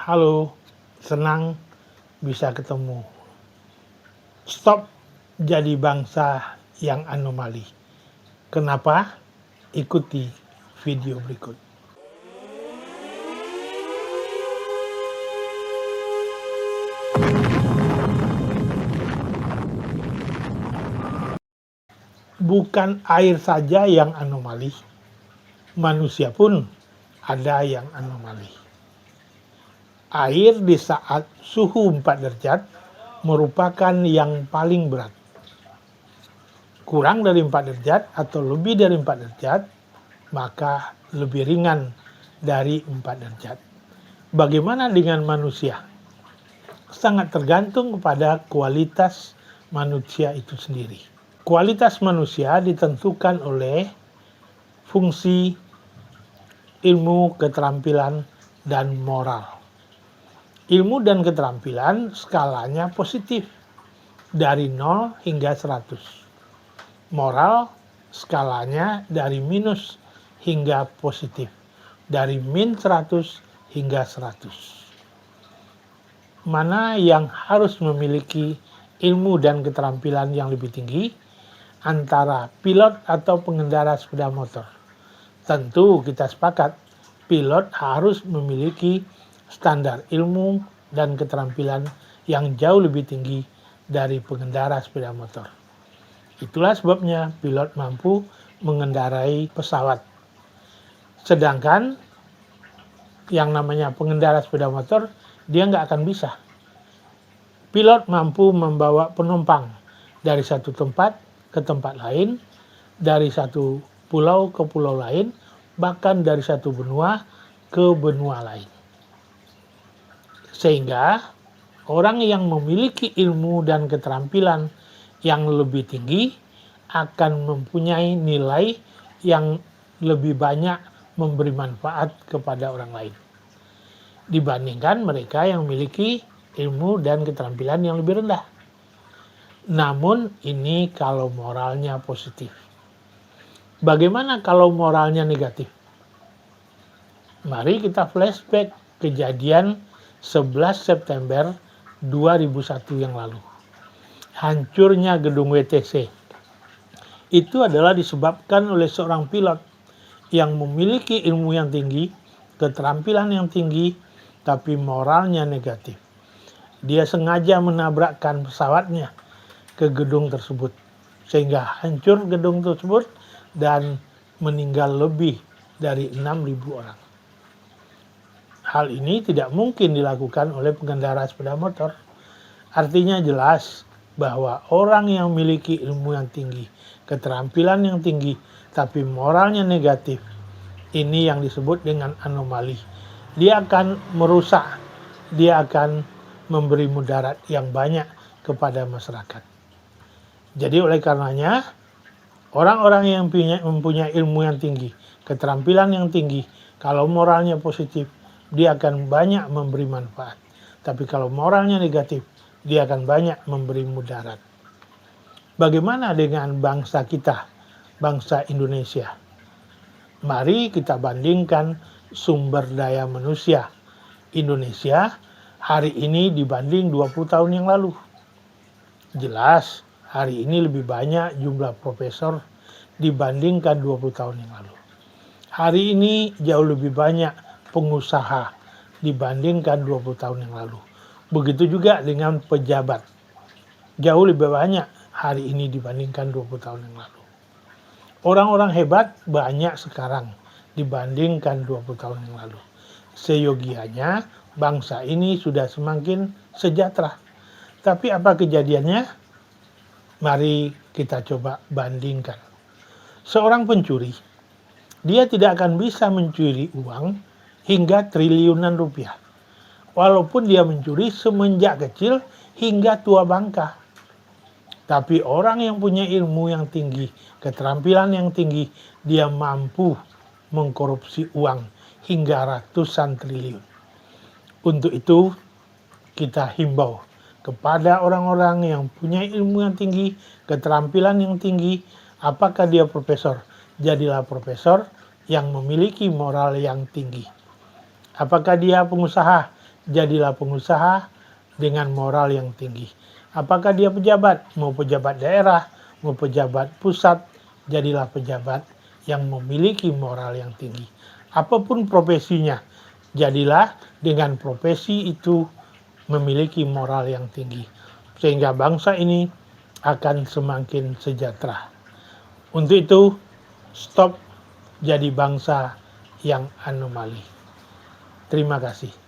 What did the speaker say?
Halo, senang bisa ketemu. Stop jadi bangsa yang anomali. Kenapa? Ikuti video berikut. Bukan air saja yang anomali, manusia pun ada yang anomali. Air di saat suhu 4 derajat merupakan yang paling berat. Kurang dari 4 derajat atau lebih dari 4 derajat, maka lebih ringan dari 4 derajat. Bagaimana dengan manusia? Sangat tergantung kepada kualitas manusia itu sendiri. Kualitas manusia ditentukan oleh fungsi, ilmu, keterampilan, dan moral. Ilmu dan keterampilan skalanya positif, dari 0 hingga 100. Moral skalanya dari minus hingga positif, dari min 100 hingga 100. Mana yang harus memiliki ilmu dan keterampilan yang lebih tinggi? Antara pilot atau pengendara sepeda motor. Tentu kita sepakat, pilot harus memiliki standar ilmu dan keterampilan yang jauh lebih tinggi dari pengendara sepeda motor. Itulah sebabnya pilot mampu mengendarai pesawat. Sedangkan yang namanya pengendara sepeda motor, dia nggak akan bisa. Pilot mampu membawa penumpang dari satu tempat ke tempat lain, dari satu pulau ke pulau lain, bahkan dari satu benua ke benua lain. Sehingga orang yang memiliki ilmu dan keterampilan yang lebih tinggi akan mempunyai nilai yang lebih banyak memberi manfaat kepada orang lain dibandingkan mereka yang memiliki ilmu dan keterampilan yang lebih rendah. Namun ini kalau moralnya positif. Bagaimana kalau moralnya negatif? Mari kita flashback kejadian 11 September 2001 yang lalu. Hancurnya gedung WTC. Itu adalah disebabkan oleh seorang pilot yang memiliki ilmu yang tinggi, keterampilan yang tinggi, tapi moralnya negatif. Dia sengaja menabrakkan pesawatnya ke gedung tersebut, sehingga hancur gedung tersebut dan meninggal lebih dari 6.000 orang. Hal ini tidak mungkin dilakukan oleh pengendara sepeda motor. Artinya jelas bahwa orang yang memiliki ilmu yang tinggi, keterampilan yang tinggi, tapi moralnya negatif, ini yang disebut dengan anomali. Dia akan merusak, dia akan memberi mudarat yang banyak kepada masyarakat. Jadi oleh karenanya, orang-orang yang mempunyai ilmu yang tinggi, keterampilan yang tinggi, kalau moralnya positif, dia akan banyak memberi manfaat. Tapi kalau moralnya negatif, dia akan banyak memberi mudarat. Bagaimana dengan bangsa kita, bangsa Indonesia? Mari kita bandingkan sumber daya manusia Indonesia hari ini dibanding 20 tahun yang lalu. Jelas hari ini lebih banyak jumlah profesor dibandingkan 20 tahun yang lalu. Hari ini jauh lebih banyak pengusaha dibandingkan 20 tahun yang lalu. Begitu juga dengan pejabat. Jauh lebih banyak hari ini dibandingkan 20 tahun yang lalu. Orang-orang hebat banyak sekarang dibandingkan 20 tahun yang lalu. Seyogianya bangsa ini sudah semakin sejahtera. Tapi apa kejadiannya? Mari kita coba bandingkan. Seorang pencuri, dia tidak akan bisa mencuri uang hingga triliunan rupiah. Walaupun dia mencuri semenjak kecil hingga tua bangka. Tapi orang yang punya ilmu yang tinggi, keterampilan yang tinggi, dia mampu mengkorupsi uang hingga ratusan triliun. Untuk itu, kita himbau kepada orang-orang yang punya ilmu yang tinggi, keterampilan yang tinggi, apakah dia profesor? Jadilah profesor yang memiliki moral yang tinggi. Apakah dia pengusaha? jadilah pengusaha dengan moral yang tinggi. Apakah dia pejabat, mau pejabat daerah, mau pejabat pusat, jadilah pejabat yang memiliki moral yang tinggi. Apapun profesinya, jadilah dengan profesi itu memiliki moral yang tinggi. Sehingga bangsa ini akan semakin sejahtera. Untuk itu, stop jadi bangsa yang anomali. Terima kasih.